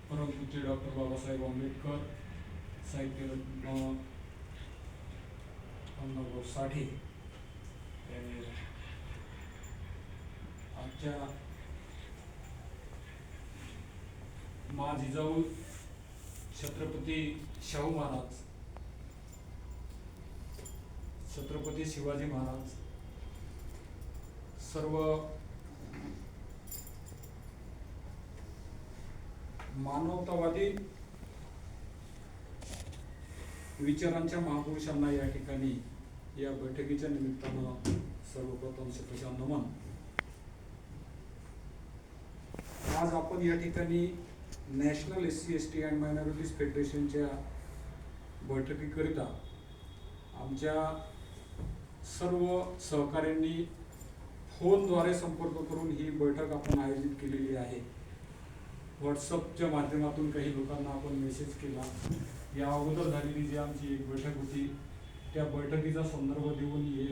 परमपूज्य डॉक्टर बाबासाहेब आंबेडकर साहित्यरत्न अण्णाभाऊ साठे आजच्या जिजाऊ छत्रपती शाहू महाराज, छत्रपती शिवाजी महाराज सर्व मानवतावादी विचारांच्या महापुरुषांना या ठिकाणी या बैठकीच्या निमित्तानं सर्वप्रथम शतशः नमन. आज आपण या ठिकाणी national SC ST and minorities फेडरेशनच्या बैठकीकरिता आमच्या सर्व सहकाऱ्यांनी फोनद्वारे संपर्क करून ही बैठक आपण आयोजित केलेली आहे. व्हॉट्सअपच्या माध्यमातून काही लोकांना आपण मेसेज केला. या अगोदर झालेली जी आमची एक बैठक होती त्या बैठकीचा संदर्भ देऊन हे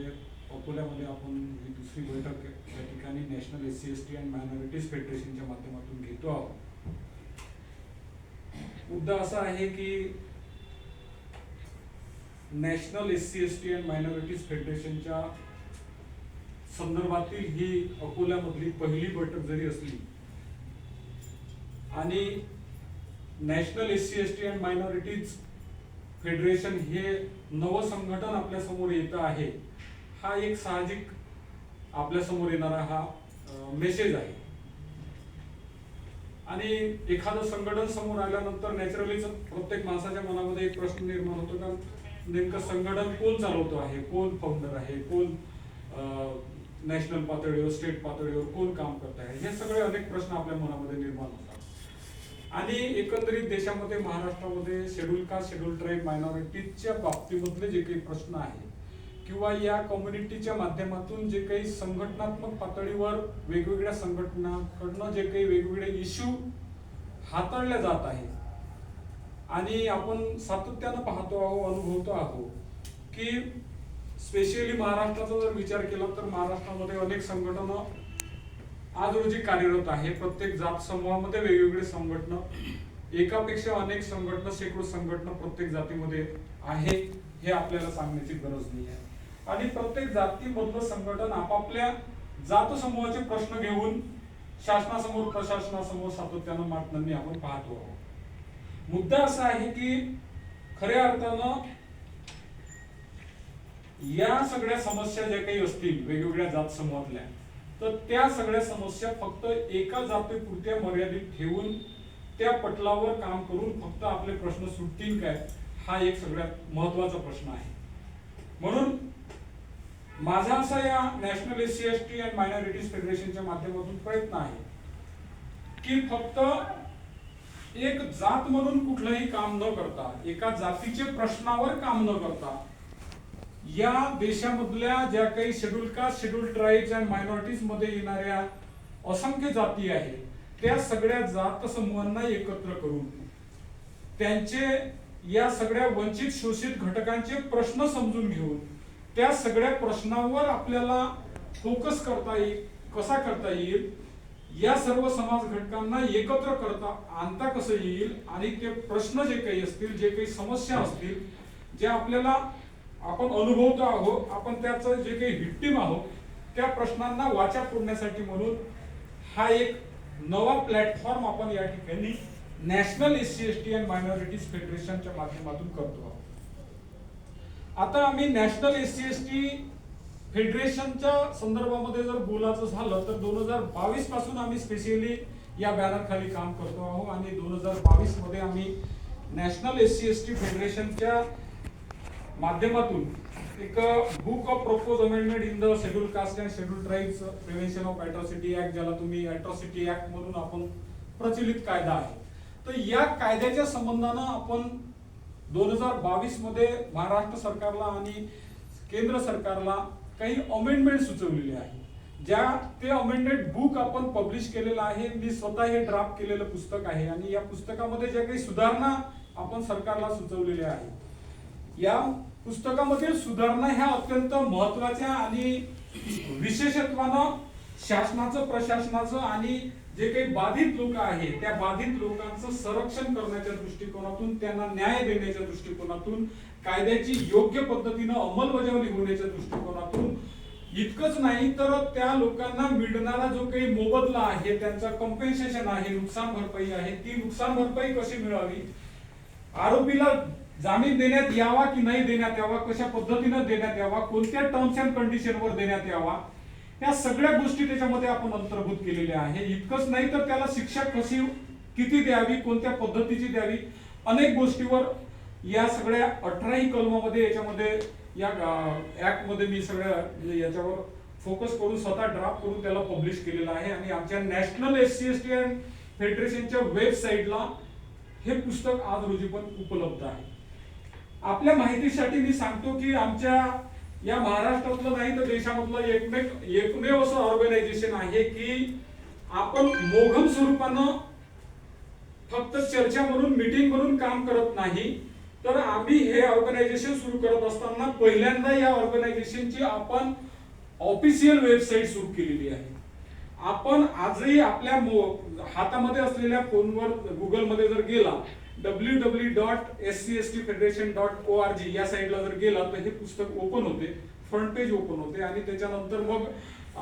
अकोल्यामध्ये आपण ही दुसरी बैठक या ठिकाणी national SC ST and minorities फेडरेशनच्या माध्यमातून घेतो आहोत. मुद्दा असा आहे की national SC ST and minorities फेडरेशनच्या संदर्भातील ही अकोल्यामधली पहिली बैठक जरी असली आणि national SC ST and minorities federation हे नवं संघटन आपल्या समोर येतं आहे, हा एक साहजिक आपल्या समोर येणारा हा मेसेज आहे. आणि एखादं संघटन समोर आल्यानंतर नॅचरलीच प्रत्येक माणसाच्या मनामध्ये एक प्रश्न निर्माण होतो का नेमकं संघटन कोण चालवतो आहे, कोण फाउंडर आहे, कोण नॅशनल पातळीवर स्टेट पातळीवर कोण काम करत आहे, हे सगळे अनेक प्रश्न आपल्या मनामध्ये निर्माण होतात. आणि एकंदरीत देशामध्ये महाराष्ट्रामध्ये शेड्यूल कास्ट शेड्यूल ट्राईब मायनॉरिटीजच्या बाबतीमधले जे काही प्रश्न आहे किंवा या कम्युनिटीच्या माध्यमातून जे काही संघटनात्मक पातळीवर वेगवेगळ्या संघटनांकडनं जे काही वेगवेगळे इश्यू हाताळले जात आहेत आणि आपण सातत्यानं पाहतो आहोत, अनुभवतो आहोत की स्पेशली महाराष्ट्राचा जर विचार केला तर महाराष्ट्रामध्ये अनेक संघटना आज रोजी कार्यरत आहे. प्रत्येक जात समूहामध्ये वेगवेगळे संघटना, एकापेक्षा अनेक संघटना, शेकडो संघटना प्रत्येक जातीमध्ये आहे, हे आपल्याला सांगण्याची गरज नाही आहे. आणि प्रत्येक जातीमधलं संघटन आपापल्या जात समूहाचे प्रश्न घेऊन शासनासमोर प्रशासनासमोर सातत्यानं मांडताना आपण पाहतो आहोत. मुद्दा असा आहे की खऱ्या अर्थानं या सगळ्या समस्या ज्या काही असतील वेगवेगळ्या जात समूहातल्या, तर त्या सगळ्या समस्या फक्त एका जातीपुरत्या मर्यादित ठेवून त्या पटलावर काम करून फक्त आपले प्रश्न सुटतील काय, हा एक सगळ्यात महत्वाचा प्रश्न आहे. म्हणून माझा असा या national SC ST and minorities फेडरेशनच्या माध्यमातून प्रयत्न आहे की फक्त एक जात म्हणून कुठलंही काम न करता, एका जातीचे प्रश्नावर काम न करता, या देशामधल्या ज्या काही schedule caste schedule tribes and minorities मध्ये येणाऱ्या असंख्य जाती आहेत त्या सगळ्या जात समूहांना एकत्र करून त्यांचे या सगळ्या वंचित शोषित घटकांचे प्रश्न समजून घेऊन त्या सगळ्या प्रश्नांवर आपल्याला फोकस करता येईल, कसा करता येईल, या सर्व समाज घटकांना एकत्र करता आणता कसं येईल आणि ते प्रश्न जे काही असतील, जे काही समस्या असतील, जे आपल्याला आपण अनुभवतो आहोत, आपण त्याचं जे काही व्हिक्टिम आहोत, त्या प्रश्नांना वाचा फोडण्यासाठी म्हणून हा एक नवा प्लॅटफॉर्म आपण या ठिकाणी national SC ST and minorities फेडरेशनच्या माध्यमातून करतो आहोत. आता आम्ही नॅशनल SC ST फेडरेशनच्या संदर्भामध्ये जर बोलायचं झालं तर 2022 पासून आम्ही स्पेशली या बॅनर खाली काम करतो आहोत आणि 2022 मध्ये आम्ही नॅशनल SC ST फेडरेशनच्या माध्यमातून एक book of propose amendment in the schedule caste and schedule tribes prevention of atrocity act, ज्याला तुम्ही अॅट्रॉसिटी ऍक्ट म्हणून आपण प्रचलित कायदा आहे, तर या कायद्याच्या संबंधानं आपण 2022 मध्ये महाराष्ट्र सरकारला आणि केंद्र सरकारला काही अमेंडमेंट सुचवलेले आहे. ज्या ते अमेंडेड बुक आपण पब्लिश केलेलं आहे. मी स्वतः हे ड्राफ्ट केलेलं पुस्तक आहे आणि या पुस्तकामध्ये ज्या काही सुधारणा आपण सरकारला सुचवलेल्या आहेत, या पुस्तकामधील सुधारणा ह्या अत्यंत महत्त्वाच्या आणि विशेषत्वानं शासनाचं, प्रशासनाचं आणि जे काही बाधित लोक आहेत त्या बाधित लोकांचं संरक्षण करण्याच्या दृष्टिकोनातून, त्यांना न्याय देण्याच्या दृष्टिकोनातून, कायद्याची योग्य पद्धतीनं अंमलबजावणी होण्याच्या दृष्टिकोनातून, इतकंच नाही तर त्या लोकांना मिळणारा जो काही मोबदला आहे, त्यांचा कॉम्पेन्सेशन आहे, नुकसान भरपाई आहे, ती नुकसान भरपाई कशी मिळावी, आरोपीला जामीन देण्यात यावा की नाही देण्यात यावा, कशा पद्धतीनं देण्यात यावा, कोणत्या टर्म्स अँड कंडिशनवर देण्यात यावा, या सगळ्या गोष्टी त्याच्यामध्ये आपण अंतर्भूत केलेल्या आहे. इतकंच नाही तर त्याला शिक्षा कशी किती द्यावी, कोणत्या पद्धतीची द्यावी, अनेक गोष्टीवर या सगळ्या 18 कलमामध्ये याच्यामध्ये या ऍक्ट मध्ये मी सगळ्या याच्यावर फोकस करून स्वतः ड्राफ्ट करून त्याला पब्लिश केलेलं आहे. आणि आमच्या नॅशनल SC/ST फेडरेशनच्या वेबसाईटला हे पुस्तक आज रोजी पण उपलब्ध आहे. आपल्या माहितीसाठी मी सांगतो की आमच्या या महाराष्ट्रातलं नाही तर देशामधलं एकमेव असं ऑर्गनायझेशन आहे की आपण मोघम स्वरूपानं फक्त चर्चा म्हणून, मीटिंग म्हणून काम करत नाही, तर आम्ही हे ऑर्गनायझेशन सुरू करत असताना पहिल्यांदा या ऑर्गनायझेशनची आपण ऑफिशियल वेबसाईट सुरू केलेली आहे. आपण आजही आपल्या हातामध्ये असलेल्या फोनवर गुगलमध्ये जर गेला www.scstfederation.org या साईडला जर गेला तर हे पुस्तक ओपन होते, फ्रंट पेज ओपन होते. आणि त्याच्यानंतर मग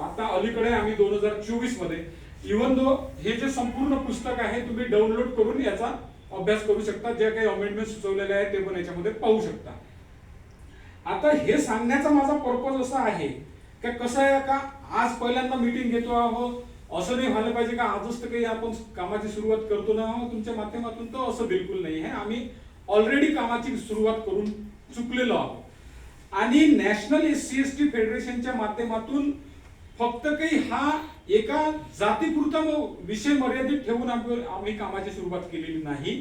आता अलीकडे आम्ही 2024 मध्ये इव्हन दो हे जे संपूर्ण पुस्तक आहे तुम्ही डाउनलोड करून याचा अभ्यास करू शकता, जे काही अमेंडमेंट सुचवलेले आहेत ते पण याच्यामध्ये पाहू शकता. आता हे सांगण्याचा माझा पर्पज असा आहे की कसं आहे का आज पहिल्यांदा मीटिंग घेतो आहोत असं नाही व्हायला पाहिजे का आजच तर काही आपण कामाची सुरुवात करतो ना तुमच्या माध्यमातून, तर असं बिलकुल नाही आहे. आम्ही ऑलरेडी कामाची सुरुवात करून चुकलेलो आहोत. आणि नॅशनल SC/ST फेडरेशनच्या माध्यमातून फक्त काही हा एका जातीपुरता विषय मर्यादित ठेवून आम्ही कामाची सुरुवात केलेली नाही,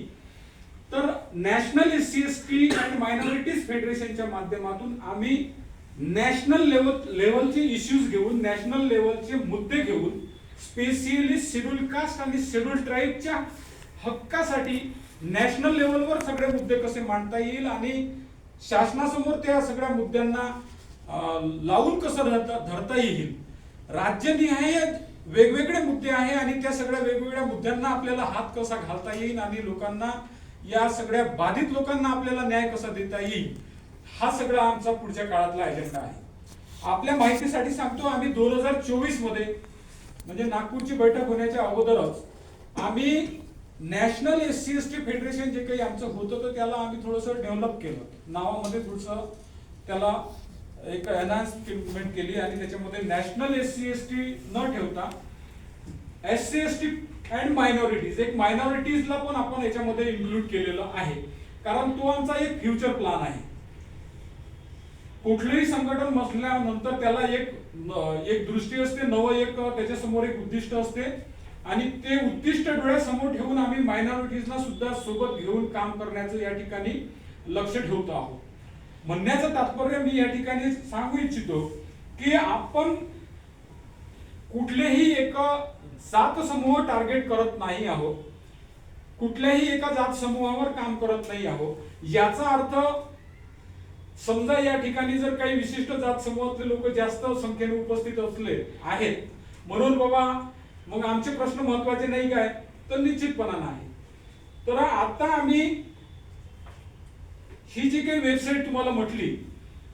तर नॅशनल SC/ST अँड मायनॉरिटीज फेडरेशनच्या माध्यमातून आम्ही नॅशनल लेवलचे इश्यूज घेऊन, नॅशनल लेवलचे मुद्दे घेऊन, स्पेशली शेड्यूल कास्ट आणि शेड्यूल ट्राईबच्या हक्कासाठी नॅशनल लेवलवर सगळे मुद्दे कसे मांडता येईल आणि शासनासमोर त्या सगळ्या मुद्द्यांना लावून कसं धरता येईल. राज्यनिहाय वेगवेगळे मुद्दे आहे आणि त्या सगळ्या वेगवेगळ्या मुद्द्यांना आपल्याला हात कसा घालता येईल आणि लोकांना, या सगळ्या बाधित लोकांना आपल्याला न्याय कसा देता येईल, हा सगळा आमचा पुढच्या काळातला एजेंडा आहे. आपल्या माहितीसाठी सांगतो, आम्ही 2024 मध्ये म्हणजे नागपूरची बैठक होण्याच्या अगोदरच आम्ही नॅशनल SC/ST फेडरेशन जे काही आमचं होतं तर त्याला आम्ही थोडंसं डेव्हलप केलं, नावामध्ये थोडंसं त्याला एक एनहान्समेंट केली आणि त्याच्यामध्ये नॅशनल SC/ST न ठेवता SC/ST अँड मायनॉरिटीज, एक मायनॉरिटीजला पण आपण याच्यामध्ये इन्क्लूड केलेलं आहे, कारण तो आमचा एक फ्युचर प्लॅन आहे. कुठलेही संघटन बसल्यानंतर त्याला एक दृष्टी असते, नवं एक त्याच्यासमोर एक उद्दिष्ट असते आणि ते उद्दिष्ट डोळ्यासमोर ठेवून आम्ही मायनॉरिटीजला सुद्धा सोबत घेऊन काम करण्याचं या ठिकाणी लक्ष ठेवतो आहोत. म्हणण्याचं तात्पर्य मी या ठिकाणी सांगू इच्छितो की आपण कुठलेही एक जात समूह टार्गेट करत नाही आहोत, कुठल्याही एका जात समूहावर काम करत नाही आहोत. याचा अर्थ समजा या ठिकाणी जर काही विशिष्ट जात समूहातले लोक जास्त संख्येने उपस्थित असले आहेत म्हणून बाबा मग आमचे प्रश्न महत्वाचे नाही काय, तर निश्चितपणा नाही. तर आता आम्ही ही जी काही वेबसाईट तुम्हाला म्हटली,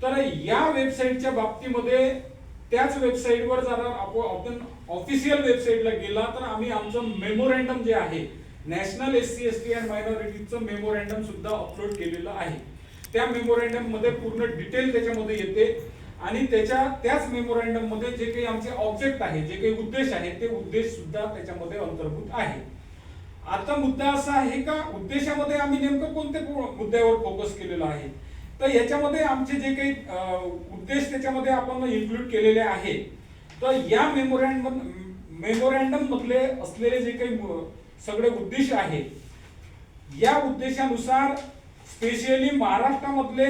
तर या वेबसाईटच्या बाबतीमध्ये त्याच वेबसाईटवर जर आपण ऑफिशियल वेबसाईटला गेला तर आम्ही आमचं मेमोरँडम जे आहे नॅशनल SC/ST अँड मायनॉरिटीजचं मेमोरँडम सुद्धा अपलोड केलेलं आहे. त्या मेमोरँडम मध्ये पूर्ण डिटेल त्याच्यामध्ये येते आणि त्याच मेमोरँडम मध्ये जे काही आमचे ऑब्जेक्ट आहे, जे काही उद्देश आहे, ते उद्देश सुद्धा त्याच्यामध्ये अंतर्भूत आहे. आता मुद्दा असा आहे का उद्देशामध्ये आम्ही नेमकं कोणत्या मुद्द्यावर फोकस केलेला आहे, तर याच्यामध्ये आमचे जे काही उद्देश त्याच्यामध्ये आपण इन्क्लूड केलेले आहे, तर या मेमोरँडम मधले असलेले जे काही सगळे उद्देश आहे, या उद्देशानुसार स्पेशली महाराष्ट्रामधले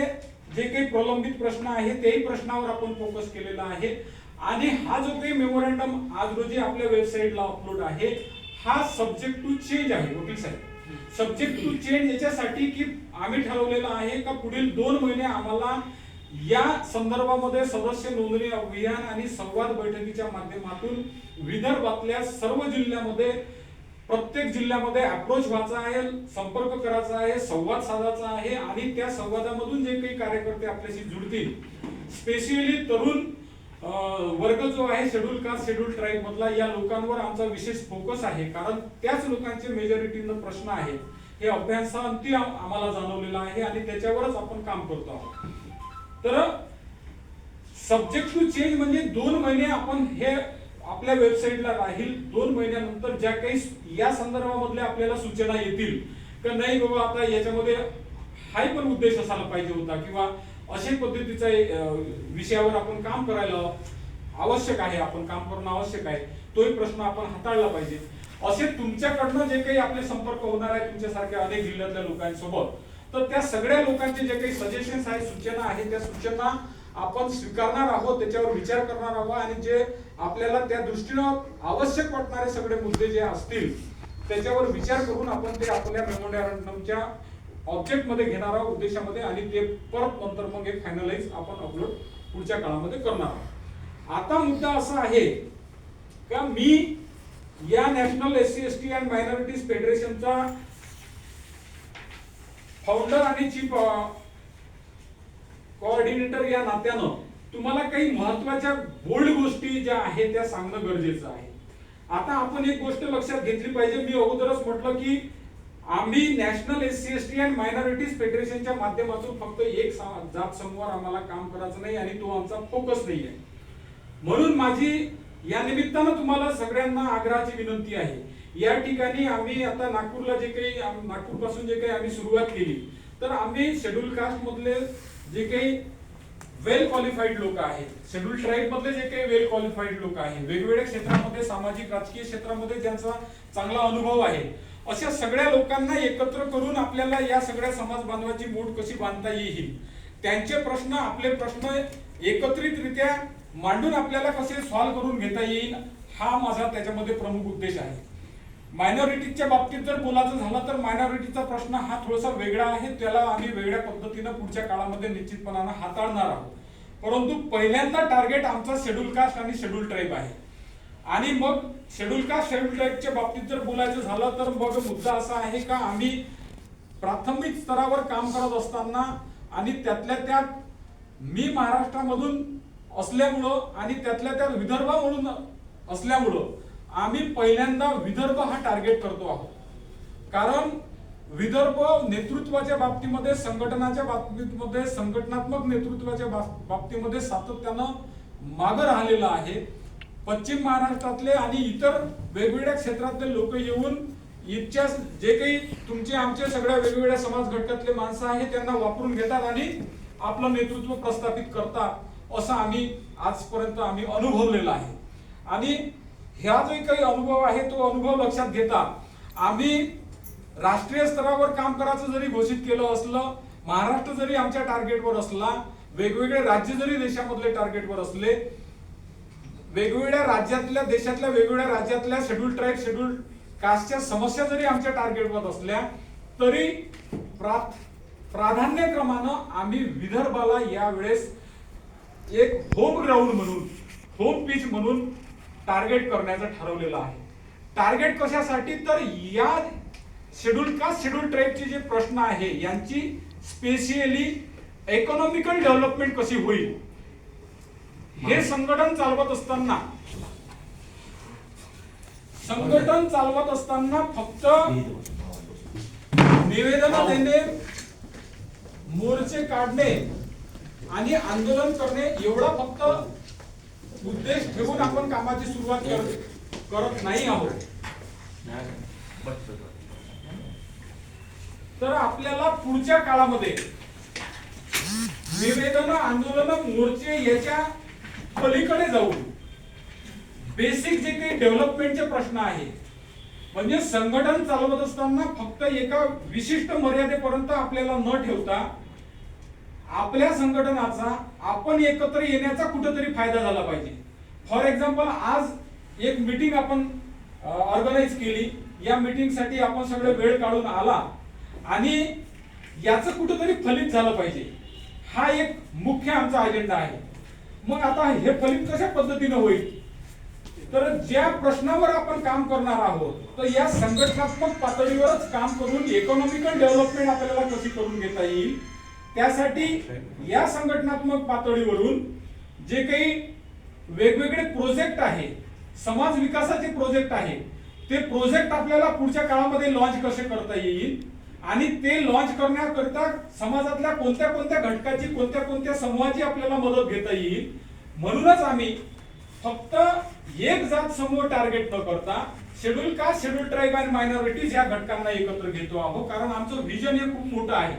जे काही प्रलंबित प्रश्न आहे तेही प्रश्नावर आपण फोकस केलेला आहे. आणि हा जो काही मेमोरँडम आज रोजी आपल्या वेबसाईटला अपलोड आहे हा सब्जेक्ट टू चेंज आहे. वकील साहेब, सब्जेक्ट टू चेंज याच्यासाठी की आम्ही ठरवलेलं आहे का पुढील 2 महिने आम्हाला या संदर्भामध्ये सदस्य नोंदणी अभियान आणि संवाद बैठकीच्या माध्यमातून विदर्भातल्या सर्व जिल्ह्यामध्ये प्रत्येक जिल्ह्यामध्ये अप्रोच व्हायचा आहे, संपर्क करायचा आहे, संवाद साधायचा आहे आणि त्या संवादामधून जे काही कार्यकर्ते आपल्याशी जुळतील, स्पेशली तरुण वर्ग जो आहे शेड्यूल कास्ट शेड्यूल ट्राईब मधला, या लोकांवर आमचा विशेष फोकस आहे. कारण त्याच लोकांचे मेजॉरिटीनं प्रश्न आहेत, हे अभ्यासाअंती आम्हाला जाणवलेलं आहे आणि त्याच्यावरच आपण काम करतो आहोत. तर सब्जेक्ट टू चेंज म्हणजे 2 महिने आपण हे आपल्या वेबसाईटला राहील. 2 महिन्यानंतर ज्या काही या संदर्भामधल्या आपल्याला सूचना येतील की नाही बाबा आता याच्यामध्ये हाय पण उद्देश असायला पाहिजे होता किंवा अशा पद्धतीचा विषयावर आपण काम करायला आवश्यक आहे, आपण काम करणं आवश्यक आहे, तोही प्रश्न आपण हाताळला पाहिजे, असे तुमच्याकडनं जे काही आपले संपर्क होणार आहे तुमच्यासारख्या अनेक जिल्ह्यातल्या लोकांसोबत, तर त्या सगळ्या लोकांचे जे काही सजेशन्स आहेत, सूचना आहेत, त्या सूचना आपण स्वीकारणार आहोत, त्याच्यावर विचार करणार आहोत आणि जे आपल्याला त्या दृष्टीनं आवश्यक वाटणारे सगळे मुद्दे जे असतील त्याच्यावर विचार करून आपण ते आपल्या मेमोरंडमच्या ऑब्जेक्ट मध्ये घेणार आहोत, उद्देशामध्ये, आणि ते परत नंतर मग एक फायनलाइज आपण अपलोड पुढच्या काळामध्ये करणार आहोत. आता मुद्दा असा आहे का मी या national SC ST and minorities फेडरेशनचा फाउंडर आणि चीफ कोऑर्डिनेटर या नात्यानं तुम्हाला काही महत्त्वाच्या बोल्ड गोष्टी ज्या आहेत त्या सांगणं गरजेचं आहे. आता आपण एक गोष्ट लक्षात घेतली पाहिजे, मी अगोदरच म्हटलं की आम्ही national SC ST and minorities फेडरेशनच्या माध्यमातून फक्त एक जात समूहावर आम्हाला काम करायचं नाही आणि तो आमचा फोकस नाही आहे. म्हणून माझी या निमित्तानं तुम्हाला सगळ्यांना आग्रहाची विनंती आहे, या ठिकाणी आम्ही आता नागपूरला जे काही नागपूर पासून जे काही आम्ही सुरुवात केली, तर आम्ही शेड्यूल कास्ट मधले जे काही वेल क्वालिफाईड लोक आहेत, शेड्यूल ट्राईब मधले जे काही वेल क्वालिफाईड लोक आहेत, वेगवेगळ्या क्षेत्रामध्ये सामाजिक राजकीय क्षेत्रामध्ये ज्यांचा चांगला अनुभव आहे, अशा सगळ्या लोकांना एकत्र करून आपल्याला या सगळ्या समाज बांधवाची मूठ कशी बांधता येईल, त्यांचे प्रश्न आपले प्रश्न एकत्रितरित्या मांडून आपल्याला कसे सॉल्व्ह करून घेता येईल, हा माझा त्याच्यामध्ये प्रमुख उद्देश आहे. मायनॉरिटीच्या बाबतीत जर बोलायचं झालं तर मायनॉरिटीचा प्रश्न हा थोडासा वेगळा आहे, त्याला आम्ही वेगळ्या पद्धतीने पुढच्या काळामध्ये निश्चितपणाने हाताळणार आहोत. परंतु पहिल्यांदा टार्गेट आमचा शेड्यूल कास्ट आणि शेड्यूल ट्राईब आहे. आणि मग शेड्यूल कास्ट शेड्यूल ट्राईबच्या बाबतीत जर बोलायचं झालं तर मग मुद्दा असा आहे का आम्ही प्राथमिक स्तरावर काम करत असताना आणि त्यातल्या त्यात मी महाराष्ट्रामधून असल्यामुळं आणि त्यातल्या त्यात विदर्भामधून असल्यामुळं आम्ही पहिल्यांदा विदर्भ हा टार्गेट करतो आहोत. कारण विदर्भ नेतृत्वाच्या बाबतीमध्ये, संघटनाच्या बाबतीमध्ये, संघटनात्मक नेतृत्वाच्या बाबतीमध्ये सातत्यानं मागे राहिलेला आहे. पश्चिम महाराष्ट्रातले आणि इतर वेगवेगळ्या क्षेत्रातले लोक येऊन इथच्या जे काही तुमचे आमचे सगळ्या वेगवेगळ्या समाज घटकातले माणसं आहेत त्यांना वापरून घेतात आणि आपलं नेतृत्व प्रस्थापित करतात, असं आम्ही आजपर्यंत आम्ही अनुभवलेला आहे. आणि ह्या जो काही अनुभव आहे तो अनुभव लक्षात घेता आम्ही राष्ट्रीय स्तरावर काम करायचं जरी घोषित केलं असलं, महाराष्ट्र जरी आमच्या टार्गेटवर असला, वेगवेगळे राज्य जरी देशामधले टार्गेटवर असले, वेगवेगळ्या राज्यातल्या देशातल्या वेगवेगळ्या राज्यातल्या शेड्यूल ट्राईब शेड्यूल कास्टच्या समस्या जरी आमच्या टार्गेटवर असल्या, तरी प्राधान्यक्रमानं आम्ही विदर्भाला यावेळेस एक होम ग्राउंड म्हणून, होम पिच म्हणून टार्गेट करण्याचं ठरवलेलं आहे. टार्गेट कशासाठी, तर या शेड्यूल कास्ट शेड्यूल ट्राईबचे जे प्रश्न आहे यांची स्पेशली इकॉनॉमिकल डेव्हलपमेंट कशी होईल हे संघटन चालवत असताना फक्त निवेदन देणे, मोर्चे काढणे आणि आंदोलन करणे एवढा फक्त उद्देश ठेवून आपण कामाची सुरुवात करत नाही आहोत. तर आपल्याला पुढच्या काळामध्ये निवेदन, आंदोलन, मोर्चे याच्या पलीकडे जाऊन बेसिक जे काही डेव्हलपमेंटचे प्रश्न आहे, म्हणजे संघटन चालवत असताना फक्त एका विशिष्ट मर्यादेपर्यंत आपल्याला न ठेवता आपल्या संघटनाचा आपण एकत्र येण्याचा कुठेतरी फायदा झाला पाहिजे. फॉर एक्झाम्पल आज एक मीटिंग आपण ऑर्गनाइज केली, या मीटिंग साठी आपण सगळे वेळ काढून आला आणि याचं कुठेतरी फलित झालं पाहिजे. हा एक मुख्य आमचा अजेंडा आहे. मग आता हे फलित कशा पद्धतीने होईल, तर ज्या प्रश्नावर आपण काम करणार आहोत तर या संघटनात्मक पातळीवरच काम करून इकॉनॉमिकल डेव्हलपमेंट आपल्याला कशी करून घेता येईल, त्यासाठी या संघटनात्मक पातळीवरून जे काही वेगवेगळे प्रोजेक्ट आहे, समाज विकासाचे प्रोजेक्ट आहे, ते प्रोजेक्ट आपल्याला पुढच्या काळामध्ये लॉन्च कसे करता येईल आणि ते लॉन्च करण्याकरिता समाजातल्या कोणत्या कोणत्या घटकाची, कोणत्या कोणत्या समूहाची आपल्याला मदत घेता येईल. म्हणूनच आम्ही फक्त एक जात समूह टार्गेट न करता शेड्यूल कास्ट, शेड्यूल ट्राईब आणि मायनॉरिटीज या घटकांना एकत्र घेतो आहोत. कारण आमचं व्हिजन हे खूप मोठं आहे.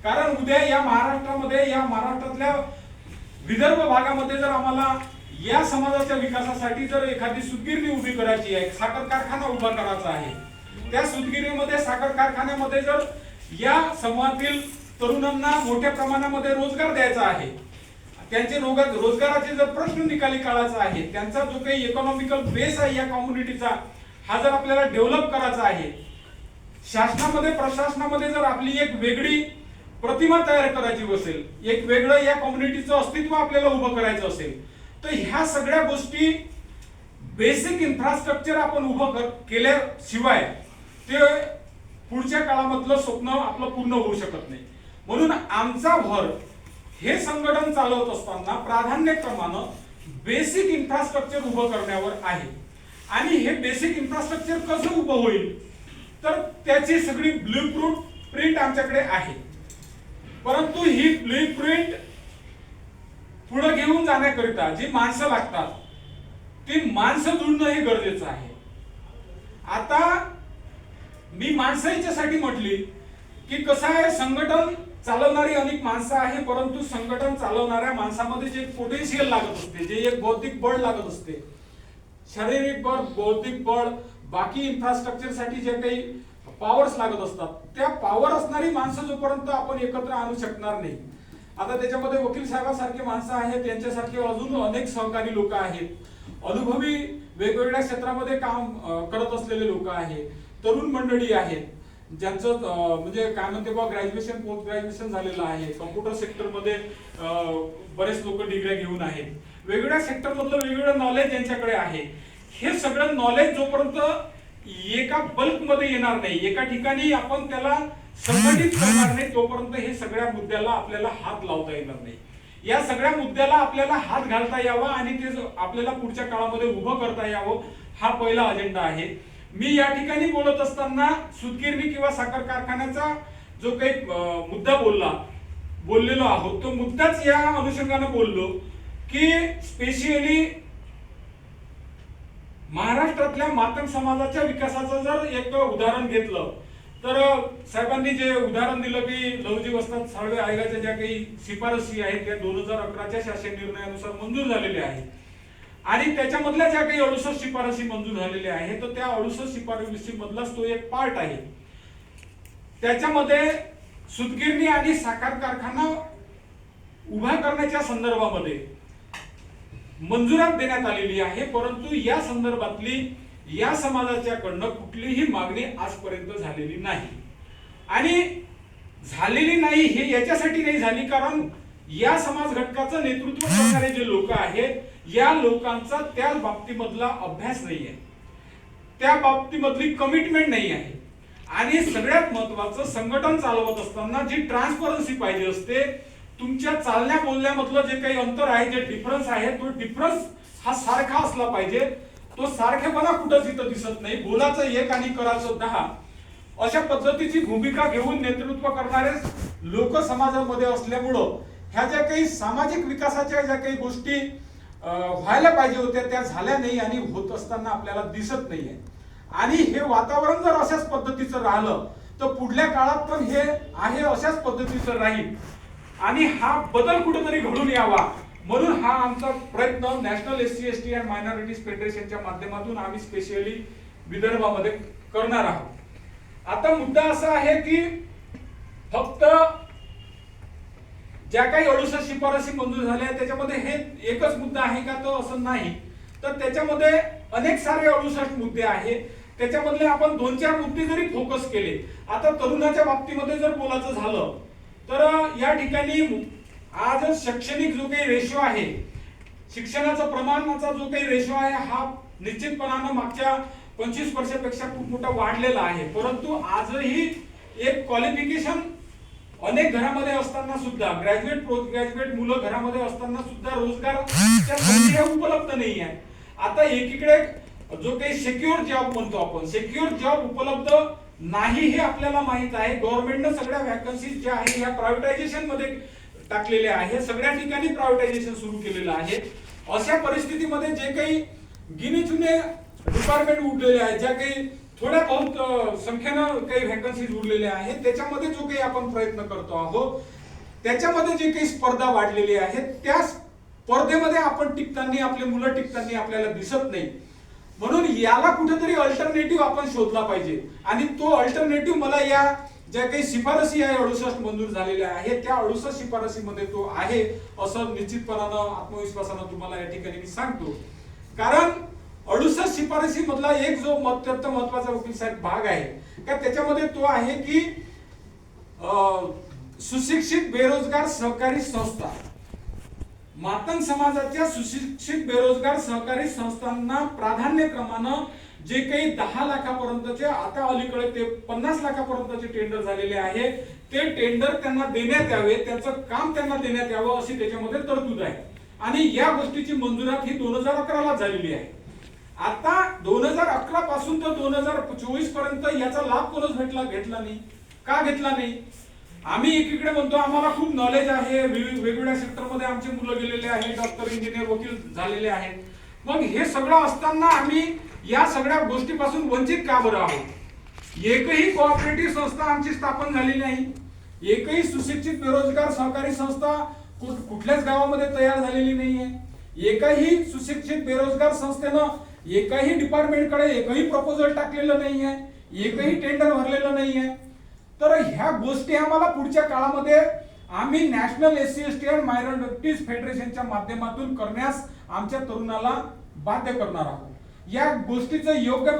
कारण उद्या या महाराष्ट्रामध्ये, या महाराष्ट्रातल्या विदर्भ भागामध्ये जर आम्हाला या समाजाच्या विकासासाठी जर एखादी सूतगिरणी उभी करायची आहे, साखर कारखाना उभा करायचा आहे, त्या सूतगिरणीमध्ये, साखर कारखान्यामध्ये जर या समूहातील तरुणांना मोठ्या प्रमाणामध्ये रोजगार द्यायचा आहे, त्यांचे रोजगाराचे जर प्रश्न निकाली काढायचा आहे, त्यांचा जो काही इकॉनॉमिकल बेस आहे या कम्युनिटीचा, हा जर आपल्याला डेव्हलप करायचा आहे, शासनामध्ये, प्रशासनामध्ये जर आपली एक वेगळी प्रतिमा तयार करायची असेल, एक वेगळं या कम्युनिटीचं अस्तित्व आपल्याला उभं करायचं असेल, तर ह्या सगळ्या गोष्टी बेसिक इन्फ्रास्ट्रक्चर आपण उभं केल्याशिवाय ते पुढच्या काळामधलं स्वप्न आपलं पूर्ण होऊ शकत नाही. म्हणून आमचा भर हे संघटन चालवत असताना प्राधान्यक्रमानं बेसिक इन्फ्रास्ट्रक्चर उभं करण्यावर आहे. आणि हे बेसिक इन्फ्रास्ट्रक्चर कसं उभं होईल, तर त्याची सगळी ब्लू प्रिंट आमच्याकडे आहे. परंतु ही ब्लू प्रिंट पुढे घेऊन जाण्याकरिता जी माणसं लागतात, ती माणसं जुळणं हे गरजेचं आहे. आता मी माणसं याच्यासाठी म्हटली की कसं आहे, संघटन चालवणारी अनेक माणसं आहे, परंतु संघटन चालवणाऱ्या माणसामध्ये जे पोटेन्शियल लागत असते, जे एक बौद्धिक बळ लागत असते, शारीरिक बळ, बौद्धिक बळ, बाकी इन्फ्रास्ट्रक्चर साठी जे काही पॉवर्स लागत असतात, त्या पॉवर असणारी माणसं जोपर्यंत आपण एकत्र आणू शकणार नाही. आता त्याच्यामध्ये वकील साहेबांसारखे माणसं आहेत, त्यांच्यासारखे अजून अनेक सहकारी लोक आहेत, अनुभवी वेगवेगळ्या क्षेत्रामध्ये काम करत असलेले लोक आहेत, तरुण मंडळी आहेत, ज्यांचं म्हणजे काय म्हणते बा ग्रॅज्युएशन, पोस्ट ग्रॅज्युएशन झालेलं आहे, कॉम्प्युटर सेक्टरमध्ये बरेच लोक डिग्र्या घेऊन आहेत, वेगवेगळ्या सेक्टरमधलं वेगवेगळं नॉलेज यांच्याकडे आहे. हे सगळं नॉलेज जोपर्यंत एका बल्कमध्ये येणार नाही, एका ठिकाणी आपण त्याला संघटित करणार नाही, तोपर्यंत हे सगळ्या मुद्द्याला आपल्याला हात लावता येणार नाही. या सगळ्या मुद्द्याला आपल्याला हात घालता यावा आणि ते आपल्याला पुढच्या काळामध्ये उभं करता यावं, हा पहिला अजेंडा आहे. मी या ठिकाणी बोलत असताना सूतगिरणी किंवा साखर कारखान्याचा जो काही मुद्दा बोललेलो आहोत, तो मुद्दाच या अनुषंगाने बोललो की स्पेशली महाराष्ट्रातल्या मातंग समाजाच्या विकासाचं जर एक उदाहरण घेतलं तर साहेबांनी जे उदाहरण दिलं की लहुजी वस्ताद साळवे आयोगाच्या ज्या काही शिफारसी आहेत त्या 2011च्या शासन निर्णयानुसार मंजूर झालेल्या आहेत आणि त्याच्यामधल्या ज्या काही 68 शिफारसी मंजूर झालेल्या आहेत, तर त्या 68 शिफारसी मधलाच तो एक पार्ट आहे. त्याच्यामध्ये सूतगिरणी आणि साखर कारखाना उभा करण्याच्या संदर्भामध्ये मंजुरात देण्यात आलेली आहे, परंतु या संदर्भातली या समाजाच्याकडनं कुठलीही मागणी आजपर्यंत झालेली नाही. आणि झालेली नाही हे याच्यासाठी नाही झाली कारण या समाज घटकाचं नेतृत्व करणारे जे लोक आहेत, या लोकांचा त्या बाबतीमधला अभ्यास नाही आहे, त्या बाबतीमधली कमिटमेंट नाही आहे. आणि सगळ्यात महत्वाचं, संघटन चालवत असताना जी ट्रान्सपरन्सी पाहिजे असते, तुमच्या चालण्या बोलण्यामधलं जे काही अंतर आहे, जे डिफरन्स आहे, तो डिफरन्स हा सारखा असला पाहिजे. तो सारखेपणा कुठंच इथं दिसत नाही. बोलाचं एक आणि करायचं 10 अशा पद्धतीची भूमिका घेऊन नेतृत्व करणारे लोक समाजामध्ये असल्यामुळं ह्या ज्या काही सामाजिक विकासाच्या ज्या काही गोष्टी व्हायला पाहिजे होत्या त्या झाल्या नाही आणि होत असताना आपल्याला दिसत नाहीये. आणि हे वातावरण जर अशाच पद्धतीचं राहिलं तर पुढल्या काळात पण हे आहे अशाच पद्धतीचं राहील आणि हा बदल कुठेतरी घडून यावा म्हणून हा आमचा प्रयत्न national SC ST and minorities फेडरेशनच्या माध्यमातून आम्ही स्पेशली विदर्भामध्ये करणार आहोत. आता मुद्दा असा आहे की फक्त ज्या काही 68 शिफारसी मंजूर झाल्या त्याच्यामध्ये हे एकच मुद्दा आहे का, तो असं नाही. तर त्याच्यामध्ये अनेक सारे 68 मुद्दे आहेत. त्याच्यामधले आपण 2-4 मुद्दे जरी फोकस केले, आता तरुणाच्या बाबतीमध्ये जर बोलायचं झालं तर या ठिकाणी आज शैक्षणिक जो काही रेशो आहे, शिक्षणाचा प्रमाणाचा जो काही रेशो आहे, हा निश्चितपणानं मागच्या 25 वर्षापेक्षा खूप मोठा वाढलेला आहे. परंतु आजही एक क्वालिफिकेशन अनेक घरामध्ये असताना सुद्धा, ग्रॅज्युएट पोस्ट ग्रॅज्युएट मुलं घरामध्ये असताना सुद्धा रोजगारच्या संधी उपलब्ध नाही आहे. आता एकीकडे जो काही सिक्युअर जॉब म्हणतो आपण, सिक्युअर जॉब उपलब्ध नाही हे आपल्याला माहित आहे. गव्हर्नमेंटने सगळ्या वॅकन्सीज ज्या आहे ह्या प्रायव्हेटायझेशन मध्ये टाकलेल्या आहे, सगळ्या ठिकाणी प्रायव्हेटायझेशन सुरू केलेलं आहे. अशा परिस्थितीमध्ये जे काही गिनीचुने डिपार्टमेंट उरलेले आहेत, ज्या काही थोड्या बहुत संख्येनं काही व्हॅकन्सीज उरलेल्या आहेत, त्याच्यामध्ये जो काही आपण प्रयत्न करतो आहोत, त्याच्यामध्ये जे काही स्पर्धा वाढलेली आहे, त्या स्पर्धेमध्ये आपण टिकताना, आपले मुलं टिकताना आपल्याला दिसत नाही. म्हणून याला कुठेतरी अल्टरनेटिव्ह आपण शोधला पाहिजे. आणि तो अल्टरनेटिव्ह मला या ज्या काही शिफारसी आहे 68 मंजूर झालेल्या आहेत, त्या 68 शिफारसीमध्ये तो आहे असं निश्चितपणानं आत्मविश्वासानं तुम्हाला या ठिकाणी मी सांगतो. कारण 68 शिफारसी मधला एक जो अत्यंत महत्वाचा वकील साहेब भाग आहे का, त्याच्यामध्ये तो आहे की सुशिक्षित बेरोजगार सहकारी संस्था, मातंग समाजाच्या सुशिक्षित बेरोजगार सहकारी संस्थांना प्राधान्यक्रमानं जे काही 10 लाखापर्यंतचे, आता अलीकडे ते 50 लाखापर्यंतचे टेंडर झालेले आहे, ते टेंडर त्यांना देण्यात यावे, त्याचं काम त्यांना देण्यात यावं अशी त्याच्यामध्ये तरतूद आहे. आणि या गोष्टीची मंजुरात ही 2011 ला झालेली आहे. आता 2011 पासून तर 2024 पर्यंत याचा लाभ कोणच घेतला नाही. का घेतला नाही? आम्ही एकीकडे म्हणतो आम्हाला खूप नॉलेज आहे, वेगवेगळ्या सेक्टरमध्ये आमचे मुलं गेलेले आहेत, डॉक्टर, इंजिनियर, वकील झालेले आहेत. मग हे सगळं असताना आम्ही या सगळ्या गोष्टीपासून वंचित का बरं आहोत? एकही कोऑपरेटिव्ह संस्था आमची स्थापन झालेली नाही, एकही सुशिक्षित बेरोजगार सहकारी संस्था कुठल्याच गावामध्ये तयार झालेली नाहीये. एकही सुशिक्षित बेरोजगार संस्थेनं एकही डिपार्टमेंटकडे एकही प्रपोजल टाकलेलं नाहीये, एकही टेंडर भरलेलं नाहीये. तर ह्या गोष्टी आम्हाला पुढच्या काळामध्ये आम्ही national SC ST and minorities फेडरेशनच्या माध्यमातून करण्यास आमच्या तरुणाला बाध्य करणार आहोत. या गोष्टीचं योग्य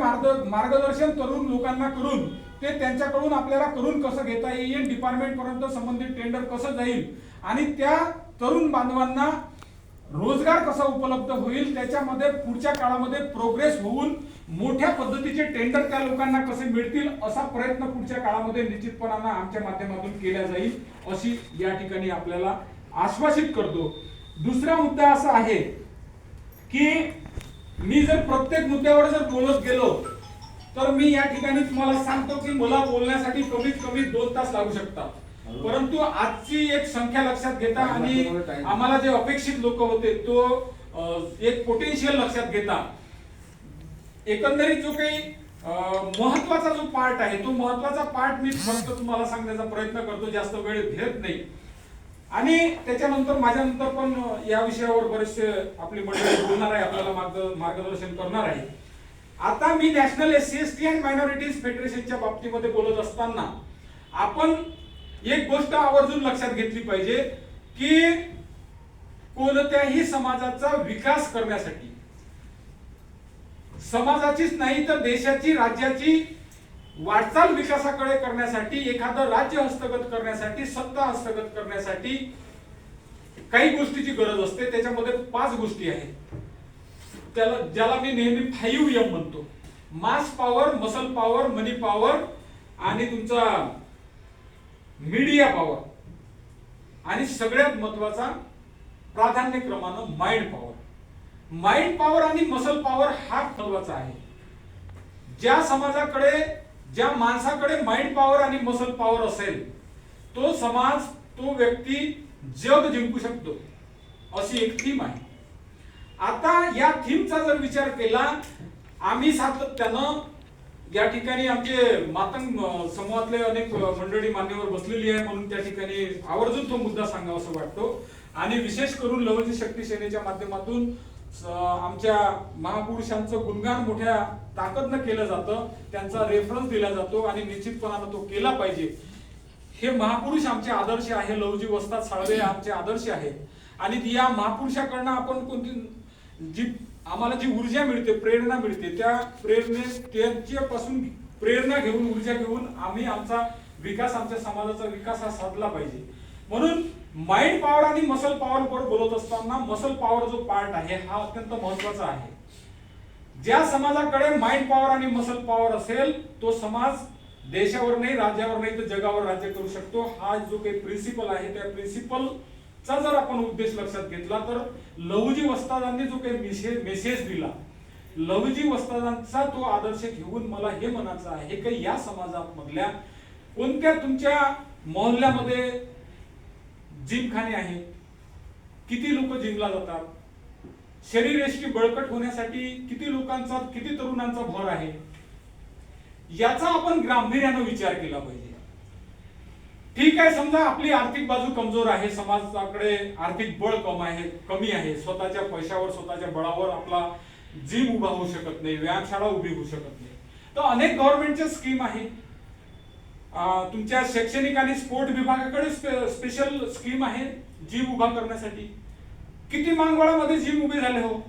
मार्गदर्शन तरुण लोकांना करून ते त्यांच्याकडून आपल्याला करून कसं घेता येईल, डिपार्टमेंट पर्यंत संबंधित टेंडर कसं जाईल आणि त्या तरुण बांधवांना रोजगार कसा उपलब्ध होईल, त्याच्यामध्ये पुढच्या काळामध्ये प्रोग्रेस होऊन मोठ्या पद्धतीचे टेंडर त्या लोकांना कसे मिळतील असा प्रयत्न पुढच्या काळामध्ये निश्चितपणाने आमच्या माध्यमातून केला जाईल अशी या ठिकाणी आपल्याला आश्वासित करतो. दुसरा मुद्दा असा आहे की मी जर प्रत्येक मुद्द्यावर जर बोलत गेलो तर मी या ठिकाणी तुम्हाला सांगतो की मला बोलण्यासाठी कमीत कमी 2 तास लागू शकतात. परंतु आजची एक संख्या लक्षात घेता आणि आम्हाला जे अपेक्षित लोक होते तो एक पोटेन्शियल लक्षात घेता एकंदरीत जो काही महत्वाचा जो पार्ट आहे तो महत्वाचा पार्ट मी फक्त तुम्हाला सांगण्याचा प्रयत्न करतो, जास्त वेळ घेत नाही. आणि त्याच्यानंतर माझ्यानंतर पण या विषयावर बरेचसे आपली मंडळी बोलणार आहे, आपल्याला मार्गदर्शन करणार आहे. आता मी national SC ST and minorities फेडरेशनच्या बाबतीमध्ये बोलत असताना आपण एक गोष्ट आवर्जून लक्षात घेतली पाहिजे की कोणत्याही समाजाचा विकास करण्यासाठी, समाजाचीच नाही तर देशाची, राज्याची वाटचाल विकासाकडे करण्यासाठी, एखादं राज्य हस्तगत करण्यासाठी, सत्ता हस्तगत करण्यासाठी काही गोष्टीची गरज असते. त्याच्यामध्ये 5 गोष्टी आहेत, ज्याला मी नेहमी 5M म्हणतो. मास पॉवर, मसल पॉवर, मनी पॉवर आणि तुमचा मीडिया पॉवर आणि सगळ्यात महत्वाचा प्राधान्यक्रमानं माइंड पॉवर. माइंड पॉवर आणि मसल पॉवर हा महत्वाचा आहे. ज्या समाजाकडे, ज्या माणसाकडे माइंड पॉवर आणि मसल पॉवर असेल तो समाज, तो व्यक्ती जग जिंकू शकतो अशी एक थीम आहे. आता या थीमचा जर विचार केला, आम्ही सातत्यानं या ठिकाणी आमचे मातंग समूहातले अनेक मंडळी मान्यवर बसलेली आहे म्हणून त्या ठिकाणी आवर्जून तो मुद्दा सांगावा असं वाटतो. आणि विशेष करून लवजी शक्ती सेनेच्या माध्यमातून आमच्या महापुरुषांचं गुणगान मोठ्या ताकदनं केलं जातं, त्यांचा रेफरन्स दिला जातो आणि निश्चितपणानं तो केला पाहिजे. हे महापुरुष आमचे आदर्श आहे, लवजी वस्ताद साळवे आमचे आदर्श आहेत. आणि या महापुरुषाकडनं आपण कोणती आम्हाला जी ऊर्जा मिळते, प्रेरणा मिळते, त्या त्यांच्यापासून प्रेरणा घेऊन, ऊर्जा घेऊन आम्ही आमचा विकास, आमच्या समाजाचा विकास हा साधला पाहिजे. म्हणून माइंड पॉवर आणि मसल पॉवर वर बोलत असताना मसल पॉवर जो पार्ट आहे हा अत्यंत महत्वाचा आहे. ज्या समाजाकडे माइंड पॉवर आणि मसल पॉवर असेल तो समाज देशावर नाही, राज्यावर नाही तर जगावर राज्य करू शकतो. हा जो काही प्रिन्सिपल आहे त्या प्रिन्सिपलचा जर आपण उद्देश लक्षात घेतला तर लहुजी वस्तादांनी जो काही मेसेज दिला, लहुजी वस्तादांचा तो आदर्श घेऊन मला हे म्हणायचं आहे की या समाजामधल्या कोणत्या तुमच्या मोहल्ल्यामध्ये जिमखाने आहेत, किती लोक जिमला जातात, शरीरयष्टी बळकट होण्यासाठी किती लोकांचा, किती तरुणांचा भर आहे, याचा आपण गांभीर्याने विचार केला पाहिजे. ठीक आहे, समजा आपली आर्थिक बाजू कमजोर आहे, समाजाकडे आर्थिक बळ कमी आहे, स्वतःच्या पैशावर स्वतःच्या बळावर आपला जिम उभा होऊ शकत नाही, व्यायामशाळा उभी होऊ शकत नाही, तर अनेक गव्हर्नमेंटच्या स्कीम आहे. तुमच्या शैक्षणिक आणि स्पोर्ट विभागाकडे स्पेशल स्कीम आहे जिम उभा करण्यासाठी. किती मांगवळामध्ये जिम उभे झाले हो,